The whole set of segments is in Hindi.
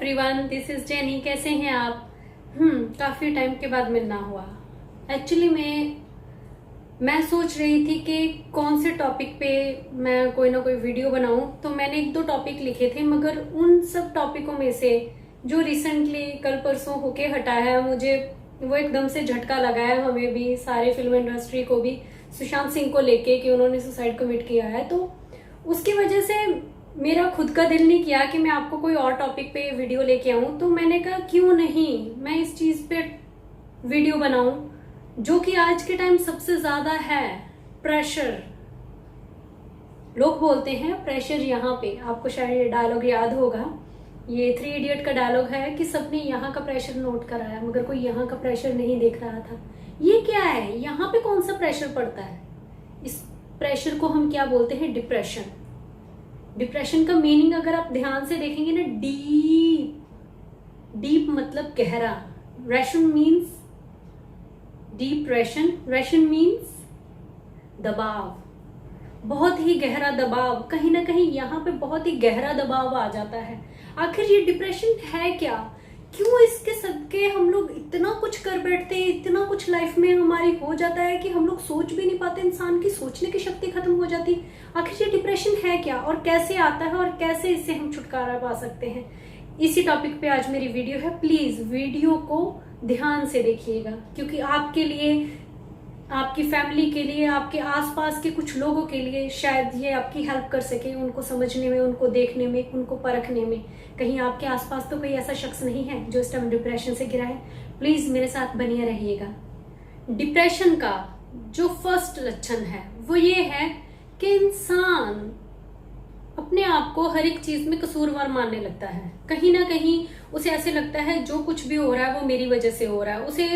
Everyone, this is jenny. कैसे हैं आप? काफ़ी टाइम के बाद मिलना हुआ। एक्चुअली मैं सोच रही थी कि कौन से टॉपिक पे मैं कोई ना कोई वीडियो बनाऊं, तो मैंने एक दो टॉपिक लिखे थे, मगर उन सब टॉपिकों में से जो रिसेंटली कल परसों होके हटा है, मुझे वो एकदम से झटका लगा है। हमें भी, सारे फिल्म इंडस्ट्री को भी, सुशांत सिंह को लेके कि उन्होंने सुसाइड कमिट किया है। तो उसकी वजह से मेरा खुद का दिल नहीं किया कि मैं आपको कोई और टॉपिक पे वीडियो लेके आऊं, तो मैंने कहा क्यों नहीं मैं इस चीज पे वीडियो बनाऊं जो कि आज के टाइम सबसे ज्यादा है, प्रेशर। लोग बोलते हैं प्रेशर यहाँ पे, आपको शायद ये डायलॉग याद होगा, ये 3 इडियट का डायलॉग है कि सबने यहाँ का प्रेशर नोट कराया मगर कोई यहाँ का प्रेशर नहीं देख रहा था। ये क्या है? यहाँ पे कौन सा प्रेशर पड़ता है? इस प्रेशर को हम क्या बोलते हैं? डिप्रेशन। डिप्रेशन का मीनिंग अगर आप ध्यान से देखेंगे ना, डीप मतलब गहरा। Ration means deep, ration means दबाव, बहुत ही गहरा दबाव। कहीं ना कहीं यहाँ पे बहुत ही गहरा दबाव आ जाता है। आखिर ये डिप्रेशन है क्या? क्यों इसके सदके हम लोग इतना कुछ कर बैठते हैं, इतना कुछ लाइफ में हमारी हो जाता है कि हम लोग सोच भी नहीं पाते, इंसान की सोचने की शक्ति खत्म हो जाती। आखिर ये डिप्रेशन है क्या और कैसे आता है और कैसे इससे हम छुटकारा पा सकते हैं, इसी टॉपिक पे आज मेरी वीडियो है। प्लीज वीडियो को ध्यान से देखिएगा, क्योंकि आपके लिए, आपकी फैमिली के लिए, आपके आसपास के कुछ लोगों के लिए शायद ये आपकी हेल्प कर सके, उनको समझने में, उनको देखने में, उनको परखने में। कहीं आपके आसपास तो कोई ऐसा शख्स नहीं है जो इस टाइम डिप्रेशन से घिरा है। प्लीज मेरे साथ बनिए रहिएगा। डिप्रेशन का जो फर्स्ट लक्षण है वो ये है कि इंसान अपने आप को हर एक चीज में कसूरवार मानने लगता है। कहीं ना कहीं उसे ऐसे लगता है जो कुछ भी हो रहा है वो मेरी वजह से हो रहा है। उसे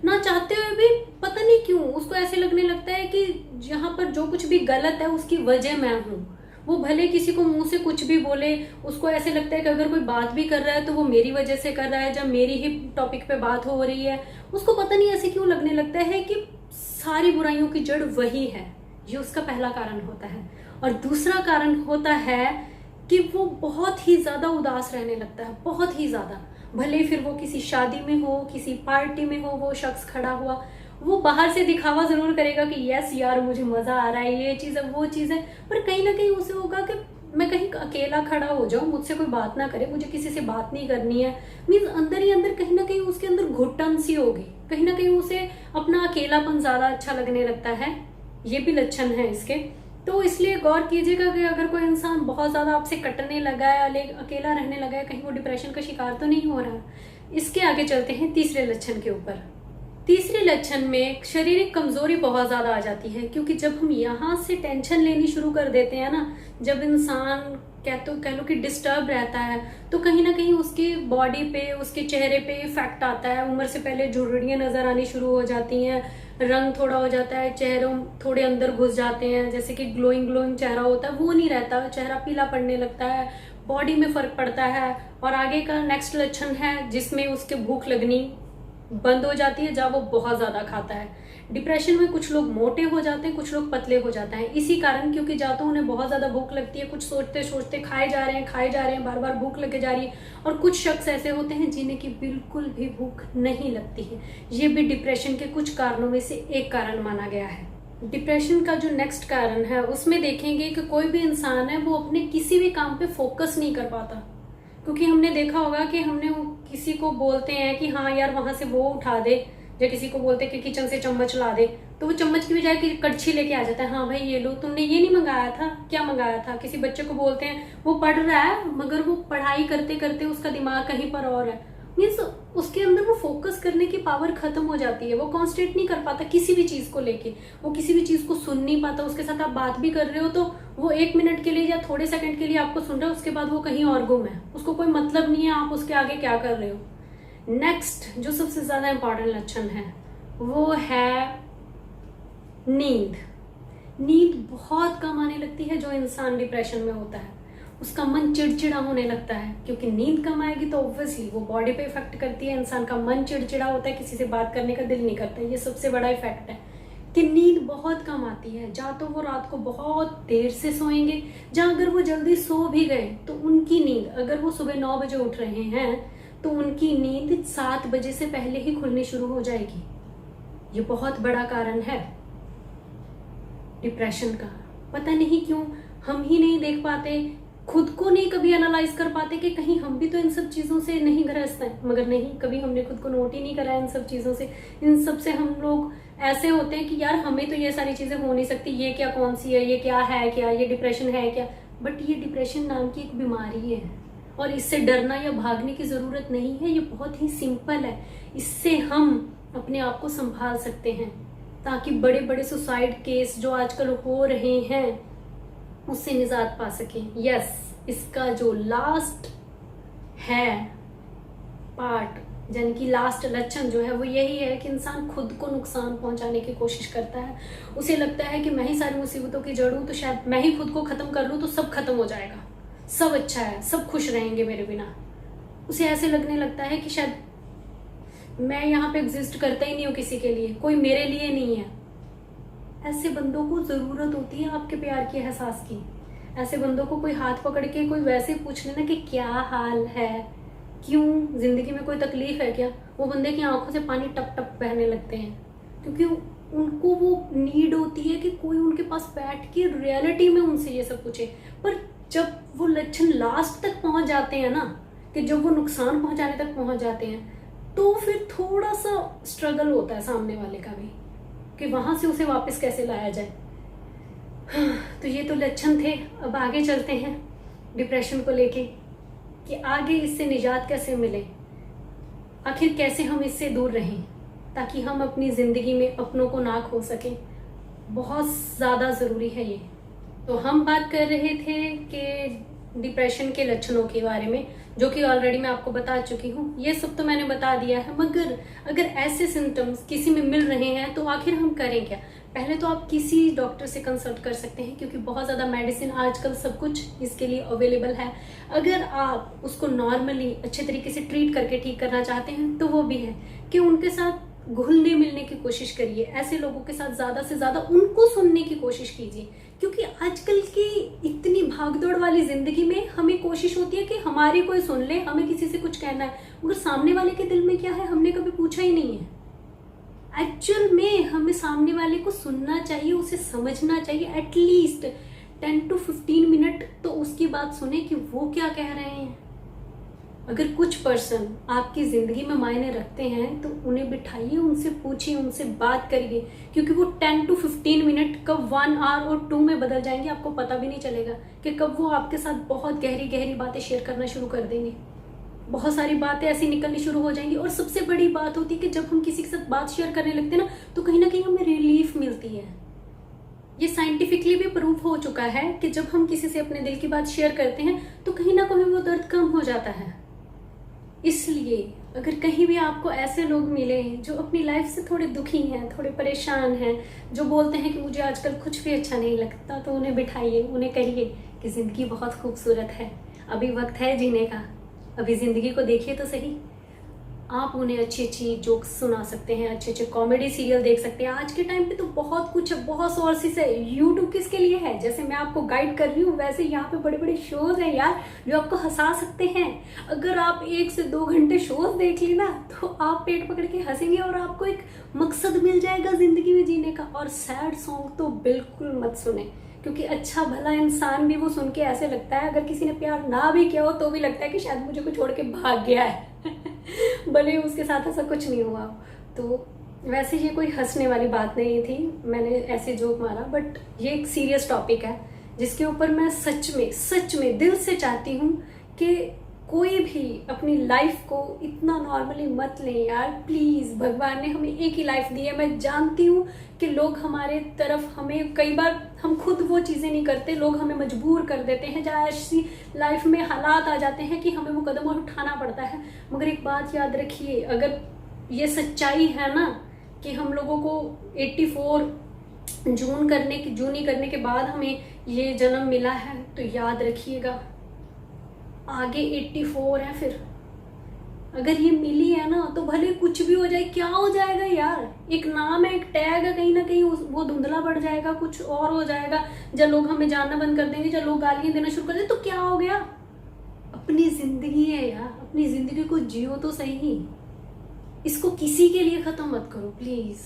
ना चाहते हुए भी, पता नहीं क्यों, उसको ऐसे लगने लगता है कि जहां पर जो कुछ भी गलत है उसकी वजह मैं हूं। वो भले किसी को मुंह से कुछ भी बोले, उसको ऐसे लगता है कि अगर कोई बात भी कर रहा है तो वो मेरी वजह से कर रहा है। जब मेरी ही टॉपिक पे बात हो रही है, उसको पता नहीं ऐसे क्यों लगने लगता है कि सारी बुराइयों की जड़ वही है। ये उसका पहला कारण होता है। और दूसरा कारण होता है कि वो बहुत ही ज्यादा उदास रहने लगता है, बहुत ही ज्यादा। भले फिर वो किसी शादी में हो, किसी पार्टी में हो, वो शख्स खड़ा हुआ, वो बाहर से दिखावा जरूर करेगा कि यस यार मुझे मजा आ रहा है, ये चीज है, वो चीज है, पर कहीं ना कहीं उसे होगा कि मैं कहीं अकेला खड़ा हो जाऊं, मुझसे कोई बात ना करे, मुझे किसी से बात नहीं करनी है। मीन्स अंदर ही अंदर कहीं ना कहीं उसके अंदर घुटन सी होगी, कहीं ना कहीं उसे अपना अकेलापन ज्यादा अच्छा लगने लगता है। ये भी लक्षण है इसके। तो इसलिए गौर कीजिएगा कि अगर कोई इंसान बहुत ज्यादा आपसे कटने लगा है, अकेला रहने लगा है, कहीं वो डिप्रेशन का शिकार तो नहीं हो रहा। इसके आगे चलते हैं तीसरे लक्षण के ऊपर। तीसरे लक्षण में शारीरिक कमजोरी बहुत ज्यादा आ जाती है, क्योंकि जब हम यहाँ से टेंशन लेनी शुरू कर देते हैं ना, जब इंसान कह लो कि डिस्टर्ब रहता है, तो कहीं ना कहीं उसकी बॉडी पे, उसके चेहरे पे इफेक्ट आता है। उम्र से पहले झुर्रियां नजर आनी शुरू हो जाती हैं, रंग थोड़ा हो जाता है, चेहरों थोड़े अंदर घुस जाते हैं, जैसे कि ग्लोइंग चेहरा होता है वो नहीं रहता, चेहरा पीला पड़ने लगता है, बॉडी में फर्क पड़ता है। और आगे का नेक्स्ट लक्षण है जिसमें उसके भूख लगनी बंद हो जाती है, जब वो बहुत ज्यादा खाता है। डिप्रेशन में कुछ लोग मोटे हो जाते हैं, कुछ लोग पतले हो जाते हैं, इसी कारण, क्योंकि या तो उन्हें बहुत ज्यादा भूख लगती है, कुछ सोचते सोचते खाए जा रहे हैं, बार बार भूख लगे जा रही है। और कुछ शख्स ऐसे होते हैं जिन्हें की बिल्कुल भी भूख नहीं लगती है। ये भी डिप्रेशन के कुछ कारणों में से एक कारण माना गया है। डिप्रेशन का जो नेक्स्ट कारण है उसमें देखेंगे कि कोई भी इंसान है वो अपने किसी भी काम पे फोकस नहीं कर पाता। क्योंकि हमने देखा होगा कि हमने किसी को बोलते हैं कि हाँ यार वहां से वो उठा दे, या किसी को बोलते हैं कि किचन से चम्मच ला दे, तो वो चम्मच की बजाय कड़छी लेके आ जाता है। हाँ भाई ये लो, तुमने ये नहीं मंगाया था, क्या मंगाया था? किसी बच्चे को बोलते हैं, वो पढ़ रहा है मगर वो पढ़ाई करते करते उसका दिमाग कहीं पर और है। मीन्स उसके अंदर वो फोकस करने की पावर खत्म हो जाती है, वो कॉन्सेंट्रेट नहीं कर पाता किसी भी चीज को लेके, वो किसी भी चीज को सुन नहीं पाता। उसके साथ आप बात भी कर रहे हो तो वो 1 मिनट के लिए या थोड़े सेकंड के लिए आपको सुन रहा है, उसके बाद वो कहीं और गुम है, उसको कोई मतलब नहीं है आप उसके आगे क्या कर रहे हो। नेक्स्ट जो सबसे ज्यादा इंपॉर्टेंट लक्षण है वो है नींद। नींद बहुत कम आने लगती है जो इंसान डिप्रेशन में होता है, उसका मन चिड़चिड़ा होने लगता है, क्योंकि नींद कम आएगी तो ऑब्वियसली वो बॉडी पे इफेक्ट करती है। इंसान का मन चिड़चिड़ा होता है, किसी से बात करने का दिल नहीं करता, ये सबसे बड़ा इफेक्ट है। कि नींद बहुत कम आती है। या तो वो रात को बहुत देर से सोएंगे, या अगर वो जल्दी सो भी गए तो उनकी नींद, अगर वो सुबह 9 बजे उठ रहे हैं तो उनकी नींद 7 बजे से पहले ही खुलनी शुरू हो जाएगी। ये बहुत बड़ा कारण है डिप्रेशन का। पता नहीं क्यों हम ही नहीं देख पाते, खुद को नहीं कभी एनालाइज कर पाते कि कहीं हम भी तो इन सब चीज़ों से नहीं ग्रस्त हैं। मगर नहीं, कभी हमने खुद को नोट ही नहीं करा इन सब चीज़ों से। इन सब से हम लोग ऐसे होते हैं कि यार हमें तो ये सारी चीज़ें हो नहीं सकती, ये क्या, कौन सी है, ये क्या है, क्या ये डिप्रेशन है क्या। बट ये डिप्रेशन नाम की एक बीमारी है और इससे डरना या भागने की ज़रूरत नहीं है। ये बहुत ही सिंपल है। इससे हम अपने आप को संभाल सकते हैं ताकि बड़े बड़े सुसाइड केस जो आजकल हो रहे हैं उससे निजात पा सकें। यस, इसका जो लास्ट है पार्ट, यानी कि लास्ट लक्षण जो है वो यही है कि इंसान खुद को नुकसान पहुंचाने की कोशिश करता है। उसे लगता है कि मैं ही सारी मुसीबतों की जड़ हूं, तो शायद मैं ही खुद को खत्म कर लूं तो सब खत्म हो जाएगा, सब अच्छा है, सब खुश रहेंगे मेरे बिना। उसे ऐसे लगने लगता है कि शायद मैं यहाँ पे एग्जिस्ट करता ही नहीं हूँ किसी के लिए, कोई मेरे लिए नहीं है। ऐसे बंदों को जरूरत होती है आपके प्यार के एहसास की। ऐसे बंदों को कोई हाथ पकड़ के कोई वैसे पूछ लेना कि क्या हाल है, क्यों, जिंदगी में कोई तकलीफ है क्या, वो बंदे की आंखों से पानी टप टप बहने लगते हैं, क्योंकि उनको वो नीड होती है कि कोई उनके पास बैठ के रियलिटी में उनसे ये सब पूछे। पर जब वो लक्षण लास्ट तक पहुंच जाते हैं ना, कि जब वो नुकसान पहुंचाने तक पहुंच जाते हैं, तो फिर थोड़ा सा स्ट्रगल होता है सामने वाले का भी कि वहां से उसे वापस कैसे लाया जाए। तो ये तो लक्षण थे। अब आगे चलते हैं डिप्रेशन को लेके कि आगे इससे निजात कैसे मिले, आखिर कैसे हम इससे दूर रहें ताकि हम अपनी ज़िंदगी में अपनों को ना खो सकें। बहुत ज़्यादा ज़रूरी है ये। तो हम बात कर रहे थे कि डिप्रेशन के लक्षणों के बारे में, जो कि ऑलरेडी मैं आपको बता चुकी हूँ। ये सब तो मैंने बता दिया है, मगर अगर ऐसे सिम्टम्स किसी में मिल रहे हैं तो आखिर हम करें क्या। पहले तो आप किसी डॉक्टर से कंसल्ट कर सकते हैं, क्योंकि बहुत ज़्यादा मेडिसिन आजकल सब कुछ इसके लिए अवेलेबल है। अगर आप उसको नॉर्मली अच्छे तरीके से ट्रीट करके ठीक करना चाहते हैं तो वो भी है कि उनके साथ घुलने मिलने की कोशिश करिए। ऐसे लोगों के साथ ज़्यादा से ज़्यादा उनको सुनने की कोशिश कीजिए, क्योंकि आजकल की इतनी भागदौड़ वाली ज़िंदगी में हमें कोशिश होती है कि हमारी कोई सुन ले, हमें किसी से कुछ कहना है, मगर सामने वाले के दिल में क्या है हमने कभी पूछा ही नहीं है। एक्चुअल में हमें सामने वाले को सुनना चाहिए, उसे समझना चाहिए। एटलीस्ट 10 to 15 मिनट तो उसकी बात सुने कि वो क्या कह रहे हैं। अगर कुछ पर्सन आपकी ज़िंदगी में मायने रखते हैं तो उन्हें बिठाइए, उनसे पूछिए, उनसे बात करिए, क्योंकि वो 10 to 15 मिनट कब 1 आवर और 2 में बदल जाएंगे आपको पता भी नहीं चलेगा कि कब वो आपके साथ बहुत गहरी गहरी बातें शेयर करना शुरू कर देंगे। बहुत सारी बातें ऐसी निकलनी शुरू हो जाएंगी। और सबसे बड़ी बात होती है कि जब हम किसी के साथ बात शेयर करने लगते हैं ना, तो कहीं ना कहीं हमें रिलीफ मिलती है। ये साइंटिफिकली भी प्रूव हो चुका है कि जब हम किसी से अपने दिल की बात शेयर करते हैं तो कहीं ना कहीं वो दर्द कम हो जाता है। इसलिए अगर कहीं भी आपको ऐसे लोग मिले जो अपनी लाइफ से थोड़े दुखी हैं, थोड़े परेशान हैं, जो बोलते हैं कि मुझे आजकल कुछ भी अच्छा नहीं लगता, तो उन्हें बिठाइए, उन्हें कहिए कि ज़िंदगी बहुत खूबसूरत है, अभी वक्त है जीने का, अभी ज़िंदगी को देखिए तो सही। आप उन्हें अच्छी अच्छी जोक्स सुना सकते हैं, अच्छे अच्छे कॉमेडी सीरियल देख सकते हैं। आज के टाइम पे तो बहुत कुछ है, बहुत सोर्सेस है। यूट्यूब किसके लिए है, जैसे मैं आपको गाइड कर रही हूँ वैसे यहाँ पे बड़े बड़े शोज हैं यार जो आपको हंसा सकते हैं। अगर आप 1 से 2 घंटे शोज देख ली ना तो आप पेट पकड़ के हंसेंगे और आपको एक मकसद मिल जाएगा जिंदगी में जीने का। और सैड सॉन्ग तो बिल्कुल मत सुने, क्योंकि अच्छा भला इंसान भी वो सुन के ऐसे लगता है, अगर किसी ने प्यार ना भी किया हो तो भी लगता है कि शायद मुझे कोई छोड़ के भाग गया है भले उसके साथ ऐसा कुछ नहीं हुआ। तो वैसे ये कोई हंसने वाली बात नहीं थी, मैंने ऐसे जोक मारा, बट ये एक सीरियस टॉपिक है जिसके ऊपर मैं सच में दिल से चाहती हूँ कि कोई भी अपनी लाइफ को इतना नॉर्मली मत लें यार, प्लीज़। भगवान ने हमें एक ही लाइफ दी है। मैं जानती हूँ कि लोग हमारे तरफ, हमें कई बार हम खुद वो चीज़ें नहीं करते, लोग हमें मजबूर कर देते हैं, जहाँ ऐसी लाइफ में हालात आ जाते हैं कि हमें वो कदम उठाना पड़ता है। मगर एक बात याद रखिए, अगर ये सच्चाई है ना कि हम लोगों को 84 जूनी करने के बाद हमें ये जन्म मिला है, तो याद रखिएगा आगे 84 है, फिर अगर ये मिली है ना तो भले कुछ भी हो जाए, क्या हो जाएगा यार, एक नाम है, एक टैग है, कहीं ना कहीं वो धुंधला पड़ जाएगा, कुछ और हो जाएगा, जब लोग हमें जानना बंद कर देंगे, जब लोग गालियां देना शुरू कर देंगे, तो क्या हो गया। अपनी जिंदगी है यार, अपनी जिंदगी को जियो तो सही, इसको किसी के लिए खत्म मत करो प्लीज।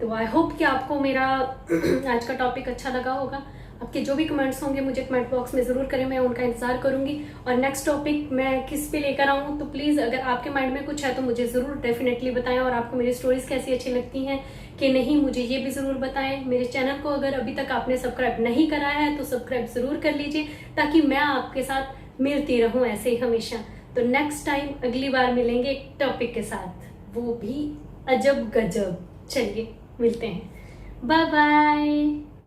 तो आई होप कि आपको मेरा आज का टॉपिक अच्छा लगा होगा। आपके जो भी कमेंट्स होंगे मुझे कमेंट बॉक्स में ज़रूर करें, मैं उनका इंतजार करूंगी। और नेक्स्ट टॉपिक मैं किस पे लेकर आऊँ तो प्लीज़ अगर आपके माइंड में कुछ है तो मुझे ज़रूर डेफिनेटली बताएं। और आपको मेरी स्टोरीज कैसी अच्छी लगती हैं कि नहीं, मुझे ये भी ज़रूर बताएं। मेरे चैनल को अगर अभी तक आपने सब्सक्राइब नहीं कराया है तो सब्सक्राइब ज़रूर कर लीजिए, ताकि मैं आपके साथ मिलती रहूँ ऐसे ही हमेशा। तो नेक्स्ट टाइम अगली बार मिलेंगे एक टॉपिक के साथ, वो भी अजब गजब। चलिए मिलते हैं, बाय बाय।